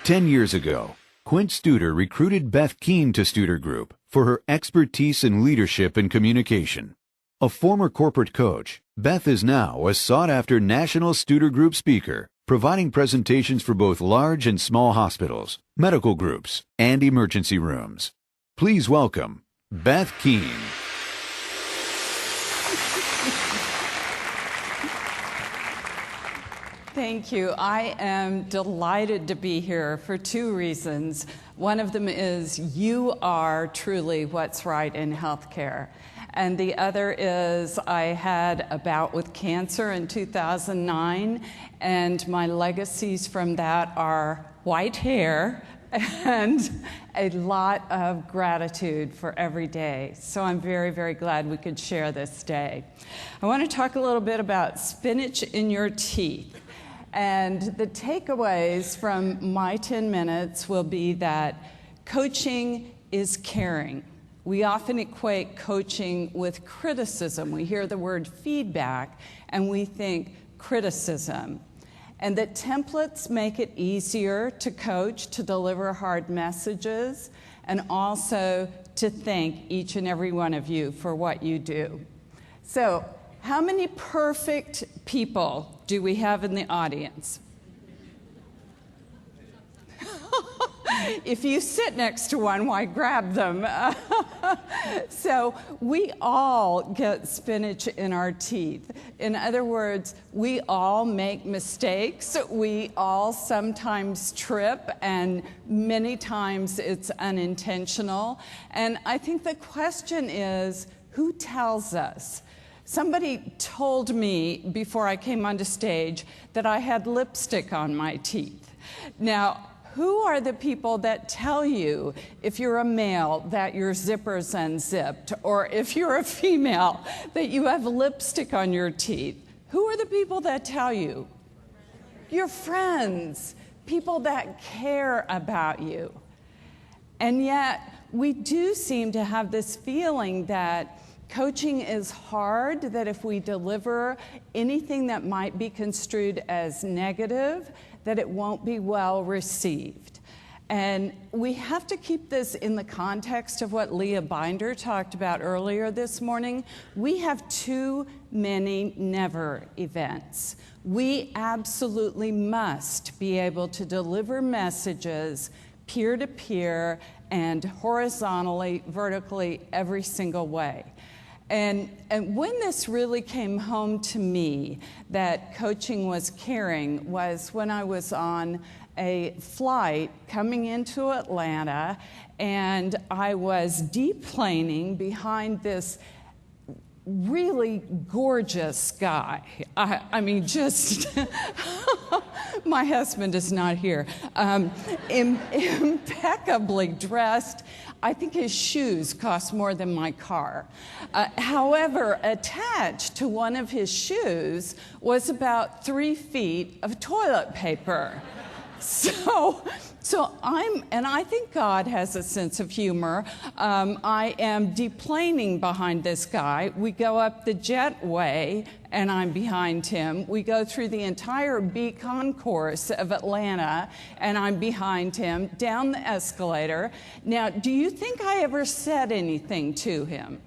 10 years ago, Quint Studer recruited Beth Keane to Studer Group for her expertise in leadership and communication. A former corporate coach, Beth is now a sought-after national Studer Group speaker, providing presentations for both large and small hospitals, medical groups, and emergency rooms. Please welcome Beth Keane. Thank you. I am delighted to be here for two reasons. One of them is you are truly what's right in healthcare. And the other is I had a bout with cancer in 2009, and my legacies from that are white hair and a lot of gratitude for every day. So I'm very, very glad we could share this day. I want to talk a little bit about spinach in your teeth. And the takeaways from my 10 minutes will be that coaching is caring. We often equate coaching with criticism. We hear the word feedback and we think criticism. And that templates make it easier to coach, to deliver hard messages, and also to thank each and every one of you for what you do. So, how many perfect people do we have in the audience? If you sit next to one, why grab them? So we all get spinach in our teeth. In other words, we all make mistakes. We all sometimes trip, and many times it's unintentional. And I think the question is, who tells us? Somebody told me before I came onto stage that I had lipstick on my teeth. Now, who are the people that tell you, if you're a male, that your zipper's unzipped, or if you're a female, that you have lipstick on your teeth? Who are the people that tell you? Your friends, people that care about you. And yet, we do seem to have this feeling that coaching is hard, that if we deliver anything that might be construed as negative, that it won't be well received. And we have to keep this in the context of what Leah Binder talked about earlier this morning. We have too many never events. We absolutely must be able to deliver messages peer-to-peer and horizontally, vertically, every single way. And when this really came home to me, that coaching was caring, was when I was on a flight coming into Atlanta, and I was deplaning behind this really gorgeous guy. I mean, just, my husband is not here, impeccably dressed. I think his shoes cost more than my car. However, attached to one of his shoes was about 3 feet of toilet paper. So I think God has a sense of humor. I am deplaning behind this guy. We go up the jetway, and I'm behind him. We go through the entire B concourse of Atlanta, and I'm behind him, down the escalator. Now, do you think I ever said anything to him?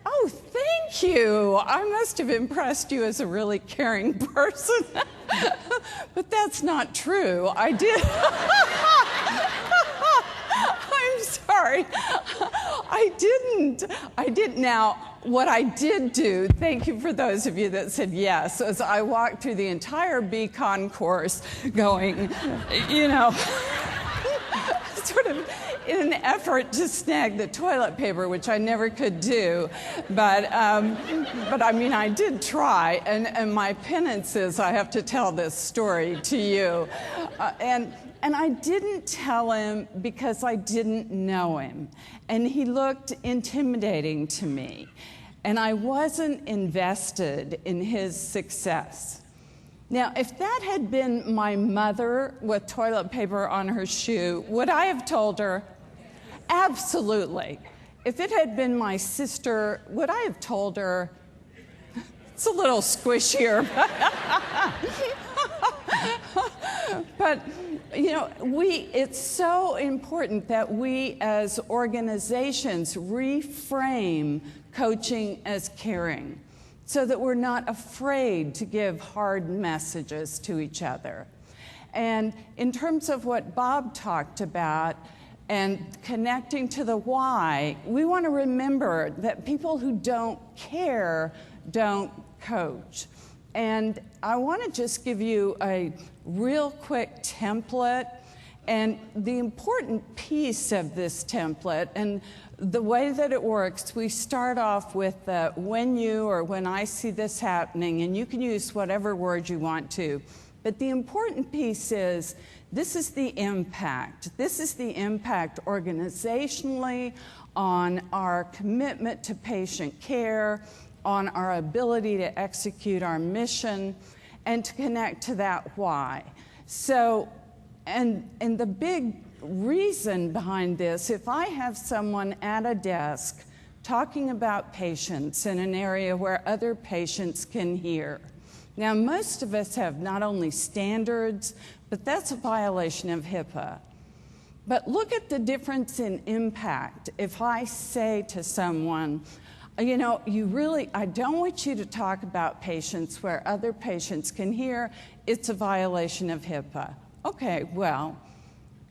Oh, thank you. I must have impressed you as a really caring person. But that's not true. I did. I'm sorry. I didn't. Now, what I did do, thank you for those of you that said yes, is I walked through the entire B concourse going, sort of in an effort to snag the toilet paper, which I never could do. But I mean, I did try, and my penance is I have to tell this story to you. And I didn't tell him because I didn't know him. And he looked intimidating to me. And I wasn't invested in his success. Now, if that had been my mother with toilet paper on her shoe, would I have told her? Absolutely. If it had been my sister, would I have told her? It's a little squishier. But, you know, it's so important that we as organizations reframe coaching as caring so that we're not afraid to give hard messages to each other. And in terms of what Bob talked about and connecting to the why, we want to remember that people who don't care don't coach. And I want to just give you a real quick template. And the important piece of this template, and the way that it works, we start off with when you or when I see this happening, and you can use whatever word you want to. But the important piece is, this is the impact. This is the impact organizationally on our commitment to patient care, on our ability to execute our mission, and to connect to that why. So, and the big reason behind this, if I have someone at a desk talking about patients in an area where other patients can hear. Now, most of us have not only standards, but that's a violation of HIPAA. But look at the difference in impact. If I say to someone, you know, I don't want you to talk about patients where other patients can hear, it's a violation of HIPAA. Okay, well,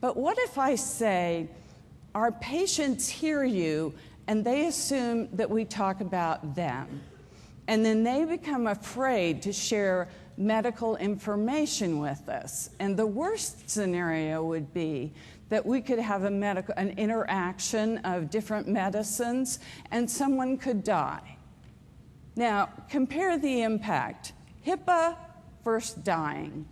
but what if I say, our patients hear you and they assume that we talk about them? And then they become afraid to share medical information with us. And the worst scenario would be that we could have an interaction of different medicines and someone could die. Now, compare the impact. HIPAA versus dying.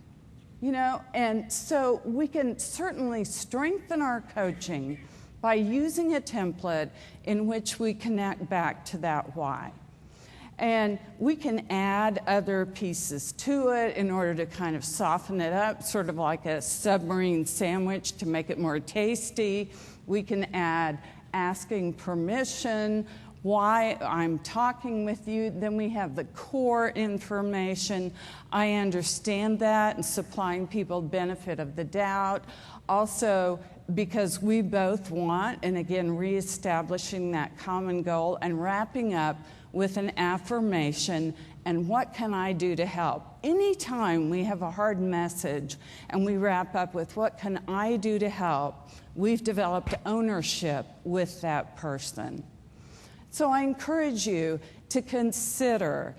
You know, and so we can certainly strengthen our coaching by using a template in which we connect back to that why. And we can add other pieces to it in order to kind of soften it up, sort of like a submarine sandwich to make it more tasty. We can add asking permission, why I'm talking with you. Then we have the core information. I understand that, and supplying people benefit of the doubt. Also, because we both want, and again, reestablishing that common goal and wrapping up with an affirmation, and what can I do to help? Anytime we have a hard message and we wrap up with what can I do to help, we've developed ownership with that person. So I encourage you to consider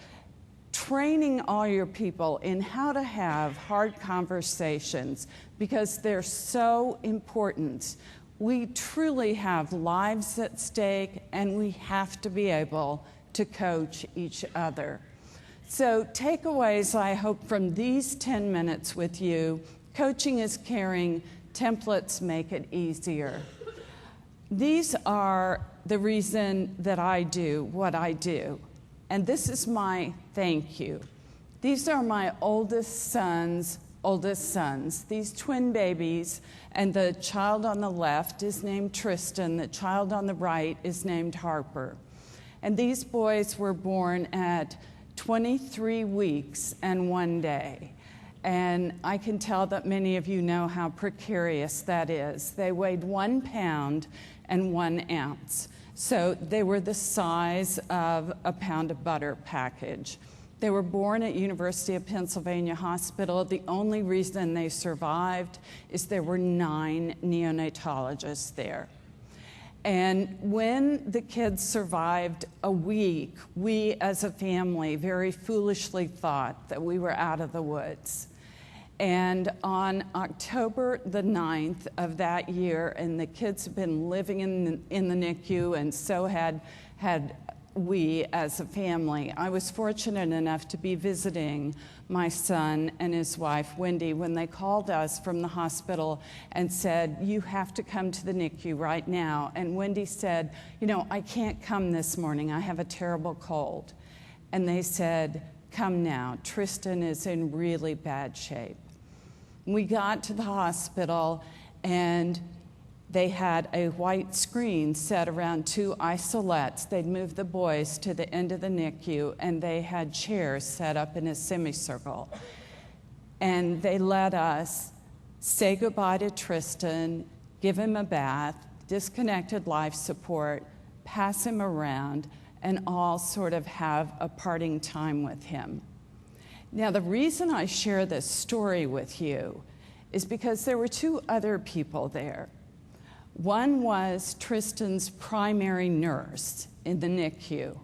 training all your people in how to have hard conversations, because they're so important. We truly have lives at stake, and we have to be able to coach each other. So takeaways, I hope, from these 10 minutes with you: coaching is caring, templates make it easier. These are the reason that I do what I do. And this is my thank you. These are my oldest sons, these twin babies, and the child on the left is named Tristan, the child on the right is named Harper. And these boys were born at 23 weeks and 1 day. And I can tell that many of you know how precarious that is. They weighed 1 pound and 1 ounce. So they were the size of a pound of butter package. They were born at University of Pennsylvania Hospital. The only reason they survived is there were 9 neonatologists there. And when the kids survived a week, we as a family very foolishly thought that we were out of the woods. And on October the 9th of that year, and the kids had been living in the NICU, and so had we as a family. I was fortunate enough to be visiting my son and his wife, Wendy, when they called us from the hospital and said, you have to come to the NICU right now. And Wendy said, you know, I can't come this morning. I have a terrible cold. And they said, come now. Tristan is in really bad shape. We got to the hospital, and they had a white screen set around 2 isolettes. They'd moved the boys to the end of the NICU, and they had chairs set up in a semicircle. And they let us say goodbye to Tristan, give him a bath, disconnected life support, pass him around, and all sort of have a parting time with him. Now, the reason I share this story with you is because there were two other people there. One was Tristan's primary nurse in the NICU.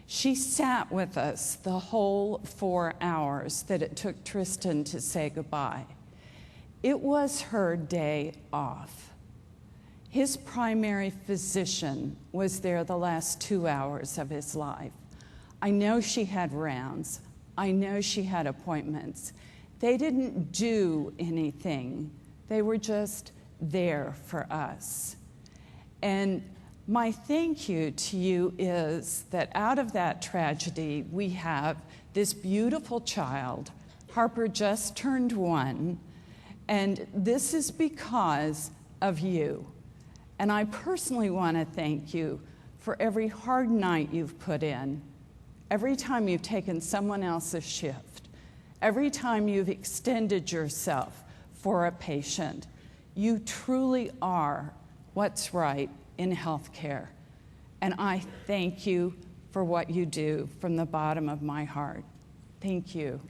She sat with us the whole 4 hours that it took Tristan to say goodbye. It was her day off. His primary physician was there the last 2 hours of his life. I know she had rounds. I know she had appointments. They didn't do anything. They were just there for us. And my thank you to you is that out of that tragedy, we have this beautiful child. Harper just turned 1, and this is because of you. And I personally want to thank you for every hard night you've put in, every time you've taken someone else's shift, every time you've extended yourself for a patient. You truly are what's right in healthcare. And I thank you for what you do from the bottom of my heart. Thank you.